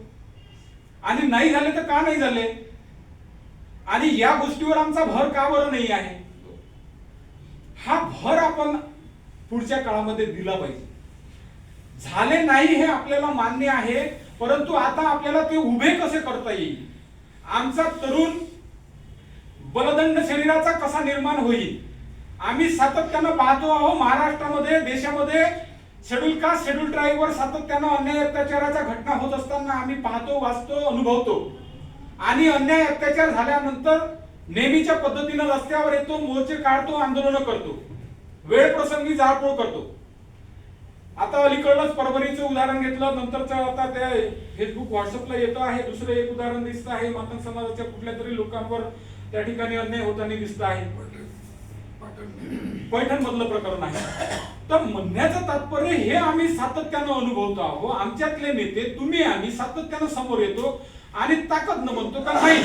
आणि नाही झाले तर का नाही झाले, आणि या गोष्टीवर आमचा भर का बरं नाही आहे, हा भर आपण पुढच्या काळामध्ये दिला पाहिजे. झाले नाही हे आपल्याला मान्य आहे, परंतु आता आपल्याला ते उभे कसे करता येईल, आमचा तरुण बलदंड शरीराचा कसा निर्माण होईल. आम्ही सातत्यानं पाहतो आहो महाराष्ट्रामध्ये, देशामध्ये शेड्यूल कास्ट, शेड्यूल ट्राईबवर सातत्यानं अन्याय अत्याचाराच्या घटना होत असताना आम्ही पाहतो, वाचतो, अनुभवतो, आणि अन्याय अत्याचार झाल्यानंतर नेहमीच्या पद्धतीनं रस्त्यावर येतो, मोर्चे काढतो, आंदोलन करतो, वेळ प्रसंगी जाळपोळ करतो. आता अलीकडच परभणीचं उदाहरण घेतलं, नंतरचं आता त्या फेसबुक व्हॉट्सअपला येतं आहे दुसरं एक उदाहरण दिसतं आहे, मातंग समाजाच्या कुठल्या तरी लोकांवर त्या ठिकाणी अन्याय होताना दिसत आहे. पैठण मधलं प्रकरण आहे. तर म्हणण्याचं तात्पर्य हे आम्ही सातत्यानं अनुभवतो आहोत, आमच्यातले नेते तुम्ही आम्ही सातत्यानं समोर येतो आणि ताकदनं म्हणतो का नाही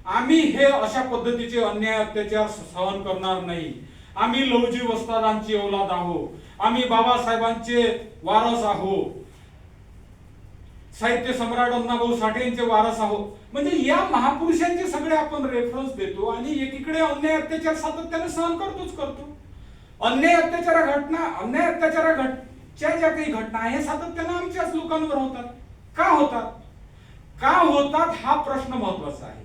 आम्ही हे अशा पद्धतीचे अन्याय अत्याचार सहन करणार नाही, आम्ही लहुजी वस्तादांची औलाद आहोत, आम्ही बाबासाहेबांचे वारस आहोत, साहित्य सम्राट अण्णाभाऊ साठे यांचे वारस आहोत. म्हणजे या महापुरुषांचे सगळे आपण रेफरन्स देतो आणि एकीकडे अन्याय अत्याचार सातत्याने सहन करतो. अन्याय अत्याचाराच्या ज्या काही घटना आहे सातत्याने आमच्याच लोकांवर होतात. का होतात हा प्रश्न महत्वाचा आहे.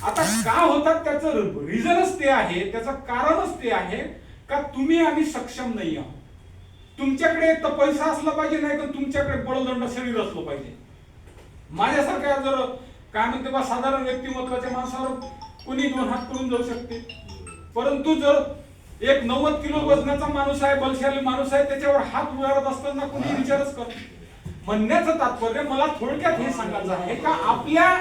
आता का होतात त्याचं रिझनच ते आहे, त्याचं कारणच ते आहे का तुम्ही आम्ही सक्षम नाही आहोत. तुमच्याकडे एक तर पैसा असला पाहिजे, नाही तर तुमच्याकडे बळदंड शरीर असलं पाहिजे. माझ्यासारख्या जर काय म्हणते बा साधारण व्यक्तिमत्वाच्या माणसावर कोणी 2 हात करून जाऊ शकते, परंतु जर एक 90 किलो वजनाचा माणूस आहे, बलशाली माणूस आहे, त्याच्यावर हात उगारत असताना कोणी विचारच करत. म्हणण्याचं तात्पर्य मला थोडक्यात हे सांगायचं आहे का आपल्या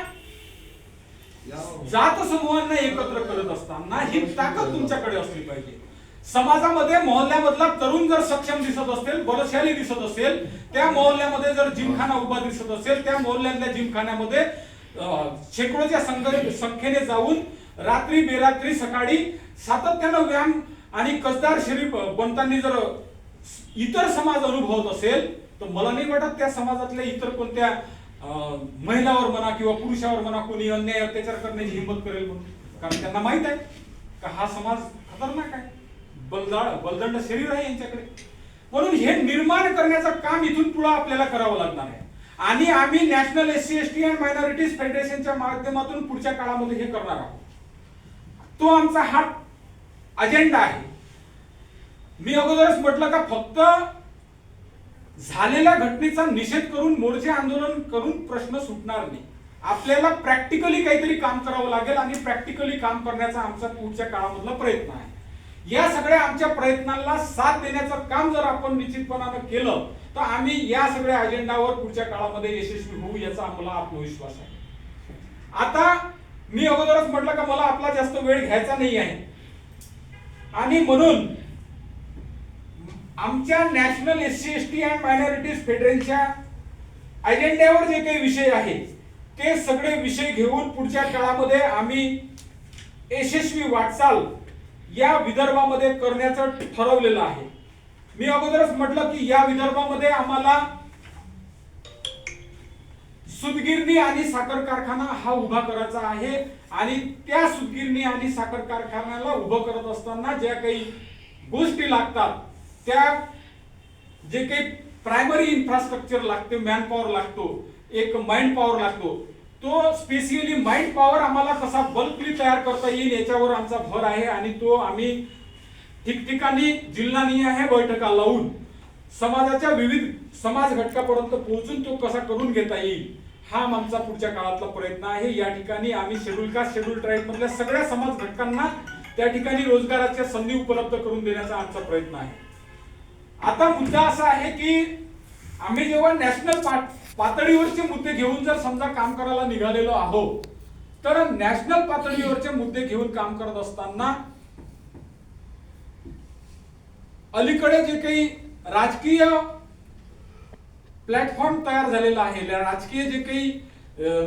जात समूहांना एकत्र करत असताना ही ताकद तुमच्याकडे असली पाहिजे. समाजामध्ये मोहल्ल्यामधला तरुण जर सक्षम दिसत असेल, बलशाली दिसत असेल, त्या मोहल्ल्यामध्ये जर जिमखाना उभा दिसत असेल, त्या मोहल्ल्यातल्या जिमखान्यामध्ये शेकडोच्या संख्येने जाऊन रात्री बेरात्री सकाळी सातत्यानं व्यायाम आणि कसदार शरीर बनताना जर इतर समाज अनुभवत असेल तर मला नाही वाटत त्या समाजातल्या इतर कोणत्या महिलावर म्हणा किंवा पुरुषावर म्हणा कोणी अन्याय अत्याचार करण्याची हिंमत करेल म्हणून. कारण त्यांना माहित आहे का हा समाज खतरनाक आहे, बलदंड शरीर आहे यांच्याकडे. म्हणून हे निर्माण करण्याचं काम इथून पुढे आपल्याला करावं लागणार आहे आणि आम्ही national SC ST and minorities फेडरेशनच्या माध्यमातून पुढच्या काळामध्ये हे करणार आहोत. तो आमचा हा अजेंडा आहे. मी अगोदरच म्हटलं का फक्त झालेल्या घटनेचा निषेध करून मोर्चे आंदोलन करून प्रश्न सुटणार नाही. आपल्याला प्रॅक्टिकली काहीतरी काम करावं लागेल आणि प्रॅक्टिकली काम करण्याचा आमचा पुढच्या काळामधला प्रयत्न आहे. या सगळ्या आमच्या प्रयत्नांना साथ देण्याचं काम जर आपण निश्चितपणानं केलं तर आम्ही या सगळ्या अजेंडावर पुढच्या काळामध्ये यशस्वी होऊ याचा आम्हाला आत्मविश्वास आहे. आता मी अगोदरच म्हटलं का मला आपला जास्त वेळ घ्यायचा नाही आहे आणि म्हणून आमच्या national SC ST and minorities फेडरेशनच्या अजेंड्यावर जे काही विषय आहेत ते सगळे विषय घेऊन पुढच्या काळामध्ये आम्ही यशस्वी वाटचाल या विदर्भामध्ये करण्याचं ठरवलेलं आहे. मी अगोदरच म्हटलं की या विदर्भामध्ये आम्हाला सूतगिरणी आणि साखर कारखाना हा उभा करायचा आहे आणि त्या सूतगिरणी आणि साखर कारखान्याला उभं करत असताना ज्या काही गोष्टी लागतात त्या जे काही प्रायमरी इन्फ्रास्ट्रक्चर लागते, मॅन पॉवर लागतो, एक माइंड पॉवर लागतो, तो स्पेसियली माइंड पॉवर आम्हाला कसा बल्कली तयार करता येईल याच्यावर आमचा भर आहे आणि तो आम्ही ठिकठिकाणी जिल्हानिहाय बैठका लावून समाजाच्या विविध समाज घटकापर्यंत पोहोचून तो कसा करून घेता येईल हा आमचा पुढच्या काळातला प्रयत्न आहे. या ठिकाणी आम्ही शेड्यूल कास्ट शेड्यूल ट्राईब मधल्या सगळ्या समाज घटकांना त्या ठिकाणी रोजगाराच्या संधी उपलब्ध करून देण्याचा आमचा प्रयत्न आहे. आता मुद्दा असा आहे की आम्ही जेव्हा नॅशनल पातळीवरचे मुद्दे घेऊन जर समजा काम करायला निघालेलो आहोत, तर नॅशनल पातळीवरचे मुद्दे घेऊन काम करत असताना अलीकडे जे काही राजकीय प्लॅटफॉर्म तयार झालेला आहे, राजकीय जे काही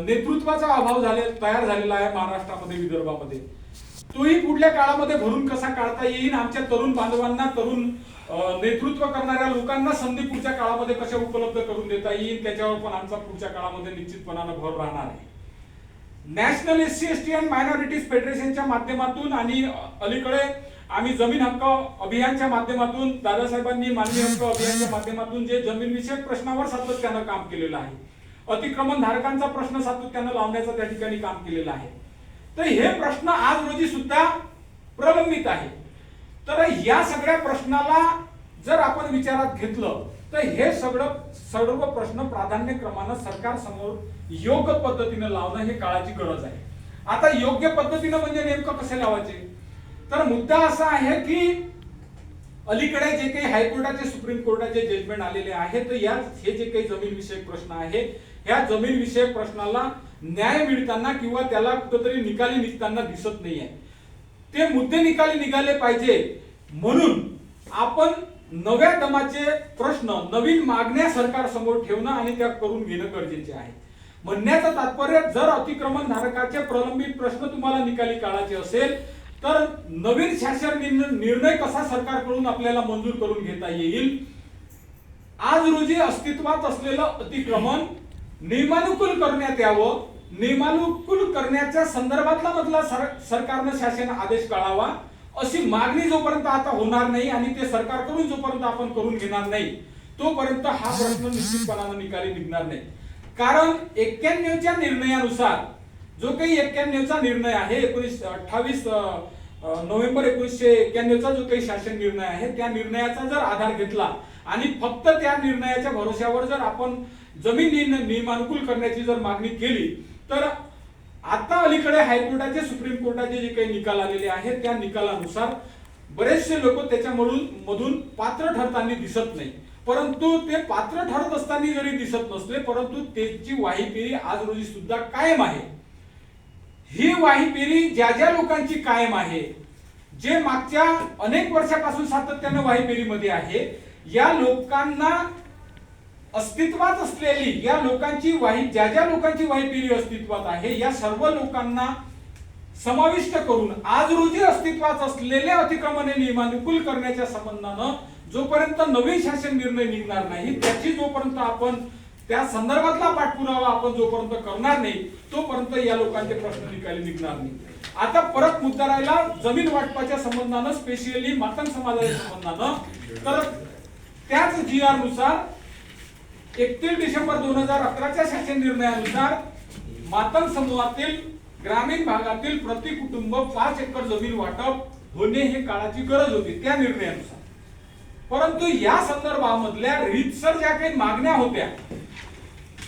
नेतृत्वाचा अभाव तयार झालेला आहे महाराष्ट्रामध्ये, विदर्भामध्ये, तोही पुढल्या काळामध्ये भरून कसा काढता येईल, आमच्या तरुण बांधवांना, तरुण नेतृत्व करणाऱ्या लोकांना संधी पुढच्या काळामध्ये कशा उपलब्ध करून देता येईल त्याच्यावर पण आमचा पुढच्या काळामध्ये निश्चितपणाने भर राहणार आहे. National SC ST and minorities फेडरेशनच्या माध्यमातून आणि अलीकडे आम्ही जमीन हक्क अभियानच्या माध्यमातून, दादासाहेबांनी मानवी हक्क अभियानच्या माध्यमातून जे जमीन विषयक प्रश्नावर सातत्यानं काम केलेलं आहे, अतिक्रमण धारकांचा प्रश्न सातत्यानं लावण्याचं त्या ठिकाणी काम केलेलं आहे, तर हे प्रश्न आज रोजी सुद्धा प्रलंबित आहे. तर या सगळ्या प्रश्नाला जर आपण विचारात घेतलं तर हे सर्व प्रश्न प्राधान्यक्रमानं सरकार समोर योग्य पद्धतीने लावणं हे काळाची गरज आहे. आता योग्य पद्धतीने म्हणजे नेमकं कसे लावायचे, तर मुद्दा असा आहे की अलीकडे जे काही हायकोर्टाचे, सुप्रीम कोर्टाचे जजमेंट आलेले आहेत, तर हे जे काही जमीन विषयक प्रश्न आहे, ह्या जमीन विषयक प्रश्नाला न्याय मिळताना किंवा त्याला कुठेतरी निकाली निघताना दिसत नाहीये. ते मुद्दे निकाली निघाले पाहिजे म्हणून आपण नव्या दमाचे प्रश्न, नवीन मागण्या सरकार समोर ठेवणं आणि त्या करून घेणं गरजेचे आहे. म्हणण्याचं तात्पर्य, जर अतिक्रमण धारकाचे प्रलंबित प्रश्न तुम्हाला निकाली काढायचे असेल तर नवीन शासन निर्णय कसा सरकारकडून आपल्याला मंजूर करून घेता येईल, आज रोजी अस्तित्वात असलेलं अतिक्रमण नियमानुकूल करण्यात यावं, नियमानुकूल करण्याच्या संदर्भातला मधला सरकारनं शासन आदेश काढावा, अशी मागणी जोपर्यंत आता होणार नाही आणि ते सरकारकडून जोपर्यंत आपण करून घेणार नाही तोपर्यंत हा प्रश्न निश्चितपणाने निकाली निघणार नाही. कारण 91च्या निर्णयानुसार, जो काही 91चा निर्णय आहे, 28 नोव्हेंबर 1991चा जो काही शासन निर्णय आहे, त्या निर्णयाचा जर आधार घेतला आणि फक्त त्या निर्णयाच्या भरोश्यावर जर आपण जमीन नियमानुकूल करण्याची जर मागणी केली तर आता अलीकडे हायकोर्टाचे, सुप्रीम कोर्टाचे जे काही निकाल आलेले आहेत त्या निकालानुसार बरेचसे लोक त्याच्यामधून पात्र ठरताना दिसत नाही. परंतु ते पात्र ठरत असताना जरी दिसत नसले, परंतु त्याची वाहीपेरी आज रोजी सुद्धा कायम आहे. ही वाहीपेरी ज्या लोकांची कायम आहे, जे मागच्या अनेक वर्षापासून सातत्याने वाहीपेरीमध्ये आहे, या लोकांना अस्तित्वात असलेली, या लोकांची ज्या लोकांची वाहीपेरी अस्तित्वात आहे, या सर्व लोकांना समाविष्ट करून आज रोजी अस्तित्वात असलेल्या अतिक्रमणे नियमानुकूल करण्याच्या संबंधानं जोपर्यंत नवीन शासन निर्णय निघणार नाही, त्याची जोपर्यंत आपण त्या संदर्भातला पाठपुरावा आपण जोपर्यंत करणार नाही तोपर्यंत या लोकांचे प्रश्न निकाली निघणार नाही. आता परत मुद्दा राहिला जमीन वाटपाच्या संबंधानं, स्पेशली मातंग समाजाच्या संबंधानं, तर त्याच GR नुसार 31 डिसेंबर 2011च्या शासन निर्णयानुसार मातंग समूहातील ग्रामीण भागातील प्रति कुटुंब 5 एकर जमीन वाटप होणे हे काळाची गरज होती त्या निर्णयानुसार. परंतु या संदर्भामधल्या रीतसर ज्या काही मागण्या होत्या,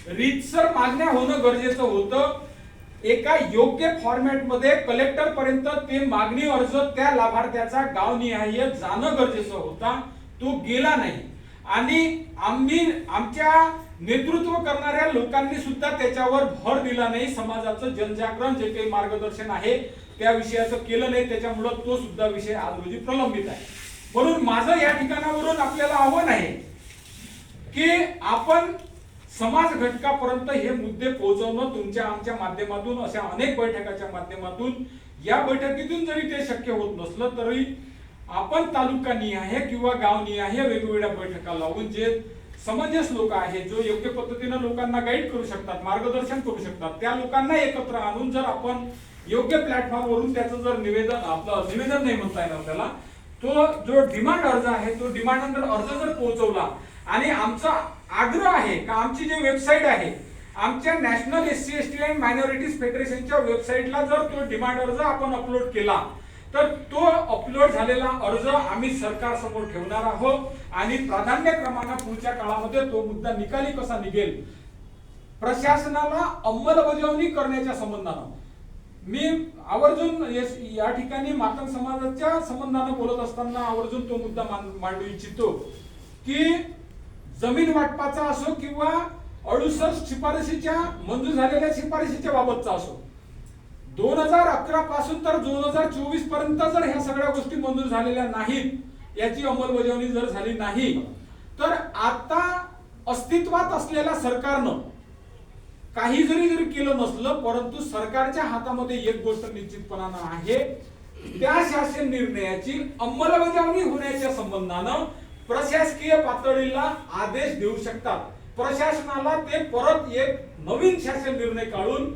रीतसर मागण्या होणं गरजेचं होतं. एका योग्य फॉर्मॅट मध्ये कलेक्टर पर्यंत ते मागणी अर्ज त्या लाभार्थ्याचा गावनिहाय जाणं गरजेचं होता, तो गेला नाही. आणि आमच्या नेतृत्व करणाऱ्या लोकांनी सुद्धा त्याच्यावर भर दिला नाही. समाजाचं जनजागरण जे काही मार्गदर्शन आहे त्या विषयाचं केलं नाही, त्याच्यामुळे तो सुद्धा विषय आज रोजी प्रलंबित आहे. म्हणून माझं या ठिकाणावरून आपल्याला आव्हान आहे की आपण समाज घटकापर्यंत हे मुद्दे पोहोचवणं तुमच्या आमच्या माध्यमातून, अशा अनेक बैठकाच्या माध्यमातून, या बैठकीतून जरी ते शक्य होत नसलं तरी आपण तालुकानिहाय किंवा गावनिहाय वेगवेगळ्या बैठका लावून जे समंजस लोक आहेत, जो योग्य पद्धतीने लोकांना गाईड करू शकतात, मार्गदर्शन करू शकतात, त्या लोकांना एकत्र आणून जर आपण योग्य प्लॅटफॉर्मवरून त्याचं जर निवेदन नाही म्हणता येणार त्याला, तो जो डिमांड अर्ज आहे तो डिमांड अर्ज जर पोहोचवला आणि आमचा आग्रह आहे का आमची जी वेबसाईट आहे, आमच्या national SC ST and minorities फेडरेशनच्या वेबसाईटला जर तो डिमांड अर्ज आपण अपलोड केला तर तो अपलोड झालेला अर्ज आम्ही सरकार समोर ठेवणार आहोत आणि प्राधान्यक्रमाने पुढच्या काळामध्ये तो मुद्दा निकाली कसा निघेल, प्रशासनाला अंमलबजावणी करण्याच्या संबंधानं मी आवर्जून या ठिकाणी मातंग समाजाच्या संबंधानं बोलत असताना आवर्जून तो मुद्दा मांडू इच्छितो की जमीन वाटपाचा असो किंवा 68 शिफारशीच्या मंजूर झालेल्या शिफारशीच्या बाबतचा असो, 2011 पासून तर 2024 पर्यंत जर ह्या सगळ्या गोष्टी मंजूर झालेल्या नाहीत, याची अंमलबजावणी जर झाली नाही, तर आता अस्तित्वात असलेल्या सरकारनं काही जरी केलं नसलं, परंतु सरकारच्या हातामध्ये एक गोष्ट निश्चितपणानं आहे, त्या शासन निर्णयाची अंमलबजावणी होण्याच्या संबंधानं प्रशासकीय पातळीला आदेश देऊ शकतात. प्रशासनाला ते परत एक नवीन शासन निर्णय काढून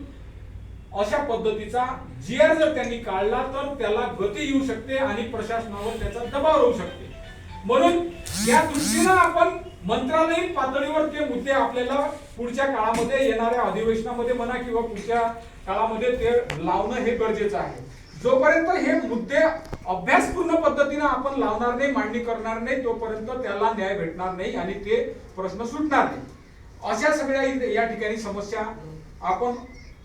अशा पद्धतीचा GR जर त्यांनी काढला तर त्याला गती येऊ शकते आणि प्रशासनावर त्याचा दबाव होऊ शकते. म्हणून या दृष्टीने आपण मंत्रालयीन पातळीवर ते मुद्दे आपल्याला पुढच्या काळामध्ये येणाऱ्या अधिवेशनामध्ये म्हणा किंवा पुढच्या काळामध्ये ते लावणं हे गरजेचं आहे. जोपर्यंत हे मुद्दे अभ्यासपूर्ण पद्धतीने आपण लावणार नाही, मांडणी करणार नाही, तोपर्यंत त्याला न्याय भेटणार नाही आणि ते प्रश्न सुटणार नाही. अशा सगळ्या या ठिकाणी समस्या आपण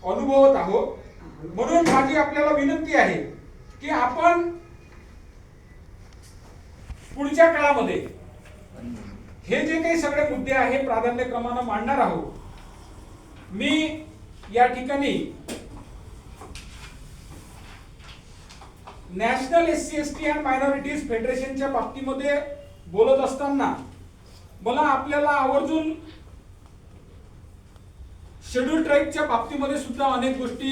अनुभवत आहोत. म्हणून माझी आपल्याला विनंती आहे की आपण पुढच्या काळामध्ये हे जे काही सगळे मुद्दे आहे प्राधान्यक्रमाने मांडणार आहोत. मी या ठिकाणी national SC ST and minorities फेडरेशनच्या बाबतीमध्ये बोलत असताना मला आपल्याला आवर्जून शेड्यूल ट्राईबच्या बाबतीमध्ये सुद्धा अनेक गोष्टी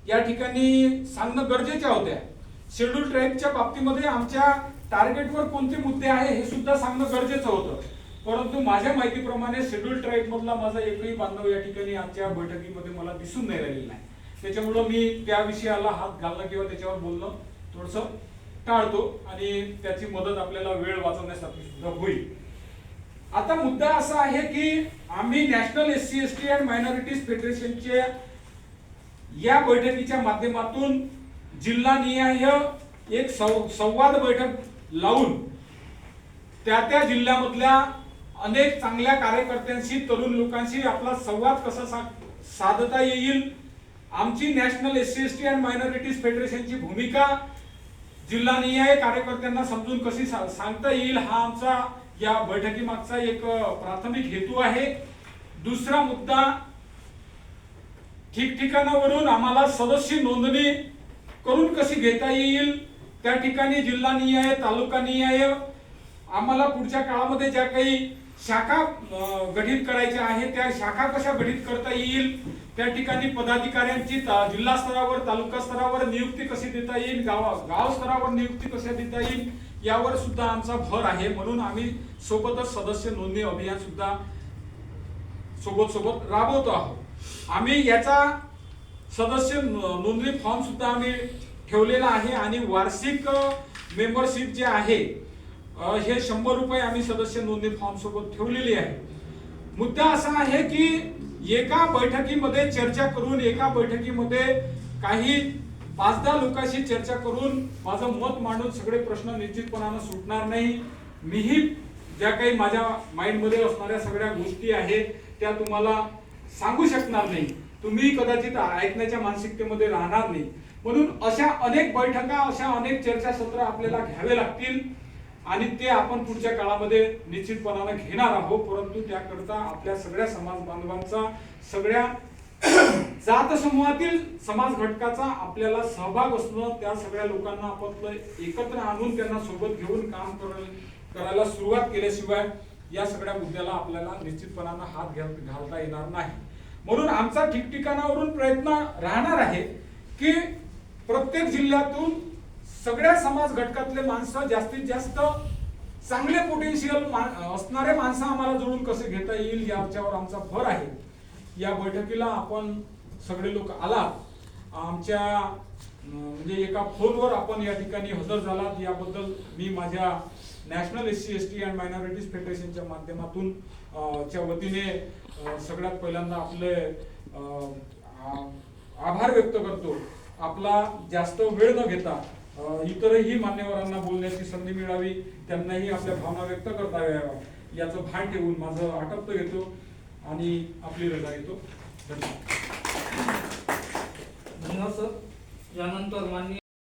या ठिकाणी सांगणं गरजेच्या होत्या. शेड्यूल ट्राईबच्या बाबतीमध्ये आमच्या टार्गेटवर कोणते मुद्दे आहे हे सुद्धा सांगणं गरजेचं होतं, परंतु माझ्या माहितीप्रमाणे शेड्यूल ट्राईब मधला माझा एकही बांधव या ठिकाणी आजच्या बैठकीमध्ये मला दिसून नाही राहिलेला नाही. त्याच्यामुळे मी त्या विषयाला हात घालणं किंवा त्याच्यावर बोलणं थोडंसं टाळतो आणि त्याची मदत आपल्याला वेळ वाचवण्यासाठी सुद्धा होईल. आता मुद्दा असा आहे की आम्ही national SC ST and minorities फेडरेशनच्या या बैठकीच्या माध्यमातून जिल्हानिहाय एक संवाद बैठक लावून त्या जिल्ह्यामधल्या अनेक चांगल्या कार्यकर्त्यांशी, तरुण लोकांशी आपला संवाद कसा साधता येईल, आमची national SC ST and minorities फेडरेशनची भूमिका जिल्हानिहाय कार्यकर्त्यांना समजून कशी सांगता येईल, हा आमचा या बैठकी मागचा एक प्राथमिक हेतू आहे. दुसरा मुद्दा, ठिकठिकाणावरून आम्हाला सदस्य नोंदणी करून कशी घेता येईल, त्या ठिकाणी जिल्हानिहाय, तालुकानिहाय आम्हाला पुढच्या काळामध्ये ज्या काही शाखा गठीत करायच्या आहेत त्या शाखा कशा गठीत करता येईल, त्या ठिकाणी पदाधिकाऱ्यांची जिल्हा स्तरावर, तालुका स्तरावर नियुक्ती कशी देता येईल, गाव स्तरावर नियुक्ती कशी देता येईल, यावर सुद्धा आमचा भर आहे. म्हणून आम्ही सोबतच सदस्य नोंदणी अभियान सुद्धा सोबत राबवतो आहोत. आम्ही याचा सदस्य नोंदणी फॉर्म सुद्धा आम्ही ठेवलेला आहे आणि वार्षिक मेंबरशिप जे आहे हे 100 रुपये आम्ही सदस्य नोंदणी फॉर्म सोबत ठेवलेली आहे. मुद्दा असा आहे की एका बैठकीमध्ये चर्चा करून, एका बैठकीमध्ये काही 5-10 लोकांशी चर्चा करून माझं मत मांडून सगळे प्रश्न निश्चितपणाने सुटणार नाही. मीही ज्या काही माझ्या माइंडमध्ये असणाऱ्या सगळ्या गोष्टी आहेत त्या तुम्हाला सांगू शकणार नाही, तुम्ही कदाचित ऐकण्याच्या मानसिकतेमध्ये राहणार नाही. म्हणून अशा अनेक बैठका, अशा अनेक चर्चासत्र आपल्याला घ्यावे लागतील आणि ते आपण पुढच्या काळामध्ये निश्चितपणाने घेणार आहोत. परंतु त्याकरता आपल्या सगळ्या समाज बांधवांचा, सगळ्या जात समूहातील समाज घटकाचा आपल्याला सहभाग असणं, त्या सगळ्या लोकांना आपलं एकत्र आणून त्यांना सोबत घेऊन काम करायला सुरुवात केल्याशिवाय या सगळ्या मुद्द्याला आपल्याला निश्चितपणाने हात घालता येणार नाही. म्हणून आमचा ठिकठिकाणावरून प्रयत्न राहणार आहे की प्रत्येक जिल्ह्यातून सगळ्या समाज घटकातले माणसं, जास्तीत जास्त चांगले पोटेन्शियल असणारे माणसं आम्हाला जोडून कसे घेता येईल याच्यावर आमचा भर आहे. या बैठकीला आपण सगळे लोक आलात. आमच्या म्हणजे एका फोनवर आपण या ठिकाणी हजर झालात याबद्दल मी माझ्या national SC ST and minorities फेडरेशनच्या माध्यमातून च्या वतीने सगळ्यात पहिल्यांदा आपले आभार व्यक्त करतो. आपला जास्त वेळ न घेता इतरही मान्यवरांना बोलण्याची संधी मिळावी, त्यांनाही आपल्या भावना व्यक्त करता याव्या याचं भान ठेवून माझं आटप्त घेतो आणि आपली रजा घेतो. धन्यवाद. धन्यवाद सर. यानंतर माननीय